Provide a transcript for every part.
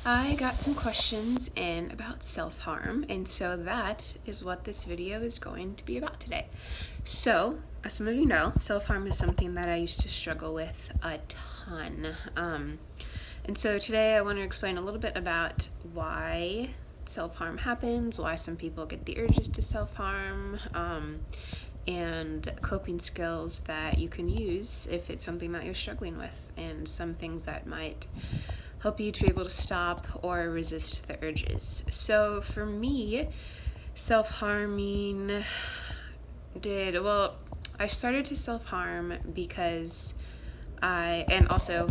I got some questions in about self-harm, and so that is what this video is going to be about today. So, as some of you know, self-harm is something that I used to struggle with a ton. And so today I want to explain a little bit about why self-harm happens, why some people get the urges to self-harm, and coping skills that you can use if it's something that you're struggling with, and some things that might help you to be able to stop or resist the urges. So for me, self-harming I started to self-harm because and also,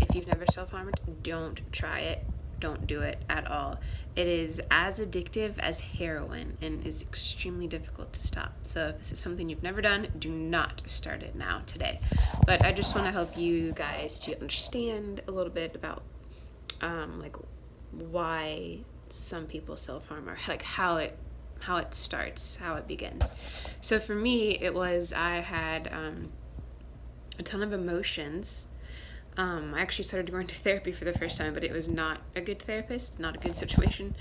if you've never self-harmed, don't try it. Don't do it at all. It is as addictive as heroin and is extremely difficult to stop. So if this is something you've never done, do not start it now today. But I just want to help you guys to understand a little bit about why some people self-harm, or like how it starts, how it begins. So for me, it was I had a ton of emotions. I actually started going to therapy for the first time, but it was not a good therapist, not a good situation.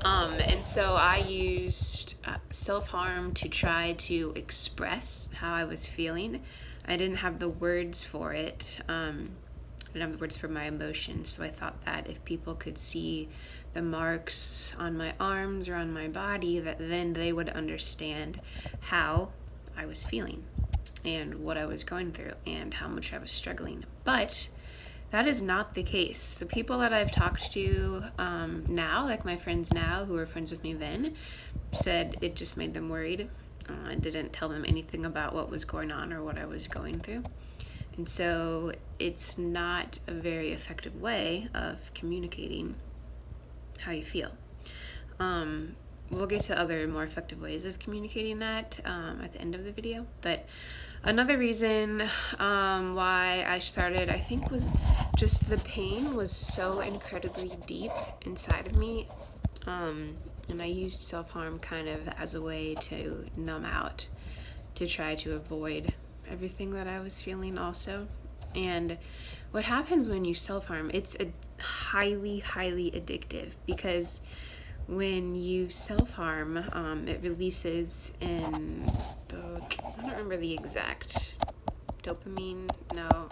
And so I used self-harm to try to express how I was feeling. I didn't have the words for it. I didn't have the words for my emotions, so I thought that if people could see the marks on my arms or on my body, that then they would understand how I was feeling and what I was going through and how much I was struggling. But that is not the case. The people that I've talked to now, like my friends now who were friends with me then, said it just made them worried. I didn't tell them anything about what was going on or what I was going through. And so it's not a very effective way of communicating how you feel. We'll get to other more effective ways of communicating that at the end of the video. But another reason why I started, I think, was just the pain was so incredibly deep inside of me. And I used self-harm kind of as a way to numb out, to try to avoid everything that I was feeling also. And what happens when you self-harm, it's highly, highly addictive, because when you self-harm, it releases in, I don't remember the exact, dopamine, no,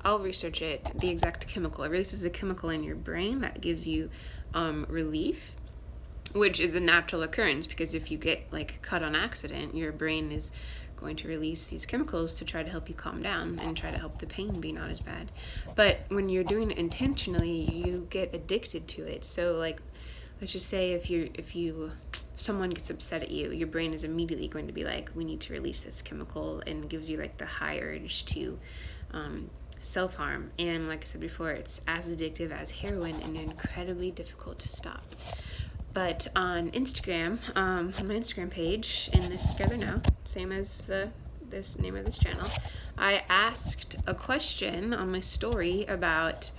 I'll research it, the exact chemical. It releases a chemical in your brain that gives you relief, which is a natural occurrence, because if you get cut on accident, your brain is going to release these chemicals to try to help you calm down and try to help the pain be not as bad. But when you're doing it intentionally, you get addicted to it. So let's just say if someone gets upset at you, your brain is immediately going to be like, we need to release this chemical, and gives you the high urge to self-harm. And like I said before, it's as addictive as heroin and incredibly difficult to stop. But on Instagram, on my Instagram page, in this Together Now, same as this name of this channel, I asked a question on my story about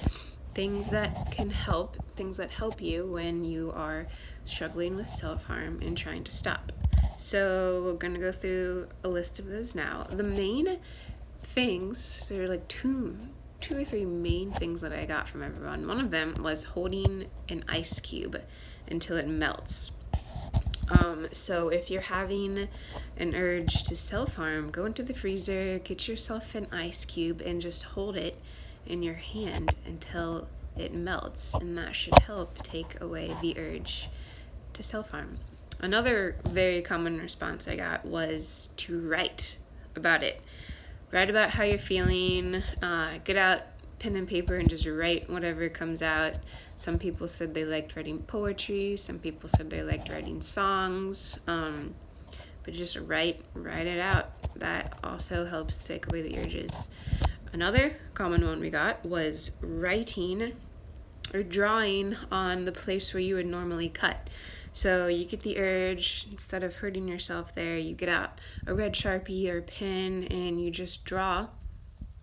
things that help you when you are struggling with self-harm and trying to stop. So we're going to go through a list of those now. The main things, there are two or three main things that I got from everyone. One of them was holding an ice cube until it melts. So if you're having an urge to self-harm, go into the freezer, get yourself an ice cube, and just hold it in your hand until it melts, and that should help take away the urge to self-harm. Another very common response I got was to write about it. Write about how you're feeling, get out pen and paper and just write whatever comes out. Some people said they liked writing poetry, some people said they liked writing songs, but just write it out. That also helps take away the urges. Another common one we got was writing or drawing on the place where you would normally cut. So you get the urge, instead of hurting yourself there, you get out a red Sharpie or pen and you just draw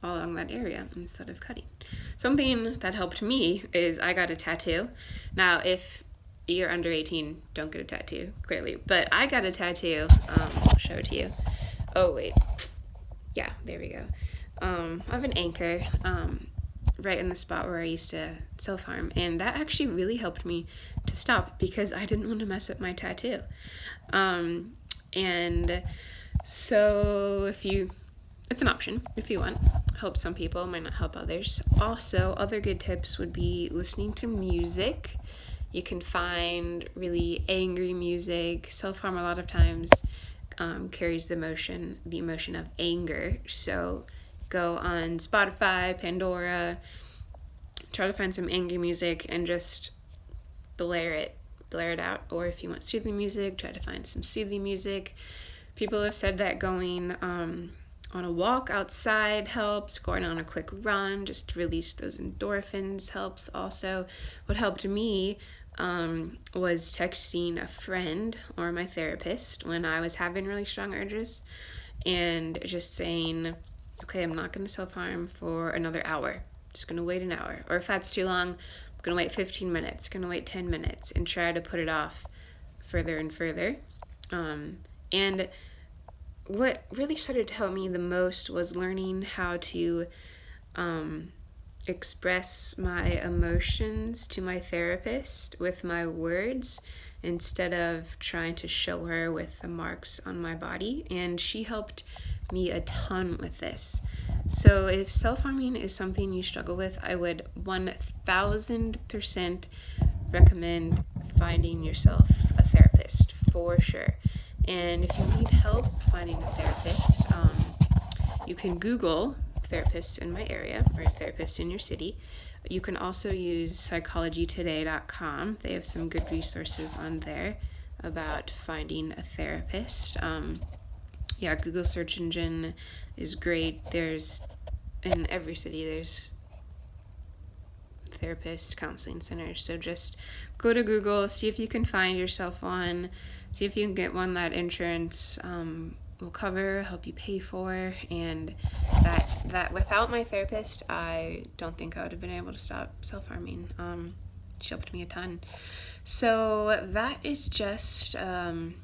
along that area instead of cutting. Something that helped me is I got a tattoo. Now, if you're under 18, don't get a tattoo, clearly. But I got a tattoo. I'll show it to you. Oh, wait. Yeah, there we go. I have an anchor. right in the spot where I used to self-harm, and that actually really helped me to stop because I didn't want to mess up my tattoo. And so it's an option if you want. Help some people, might not help others. Also, other good tips would be listening to music. You can find really angry music. Self-harm a lot of times carries the emotion of anger. So go on Spotify, Pandora, try to find some angry music and just blare it out. Or if you want soothing music, try to find some soothing music. People have said that going on a walk outside helps. Going on a quick run just to release those endorphins helps also. What helped me was texting a friend or my therapist when I was having really strong urges and just saying, okay, I'm not going to self-harm for another hour. Just going to wait an hour. Or if that's too long, I'm going to wait 15 minutes, going to wait 10 minutes, and try to put it off further and further. And what really started to help me the most was learning how to express my emotions to my therapist with my words instead of trying to show her with the marks on my body. And she helped me a ton with this. So if self-harming is something you struggle with, I would 1000% recommend finding yourself a therapist for sure. And if you need help finding a therapist, you can Google therapists in my area or therapists in your city. You can also use psychologytoday.com. They have some good resources on there about finding a therapist. Google search engine is great. There's, in every city, there's therapists, counseling centers. So just go to Google, see if you can find yourself one, see if you can get one that insurance will cover, help you pay for, and that without my therapist, I don't think I would have been able to stop self-harming. She helped me a ton. So that is just some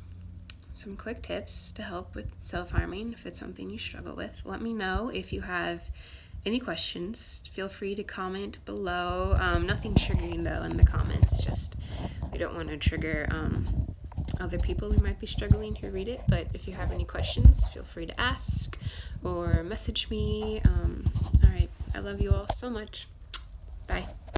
quick tips to help with self-harming if it's something you struggle with. Let me know if you have any questions. Feel free to comment below. Nothing triggering though in the comments, just we don't want to trigger other people who might be struggling who read it. But if you have any questions, feel free to ask or message me. All right, I love you all so much. Bye.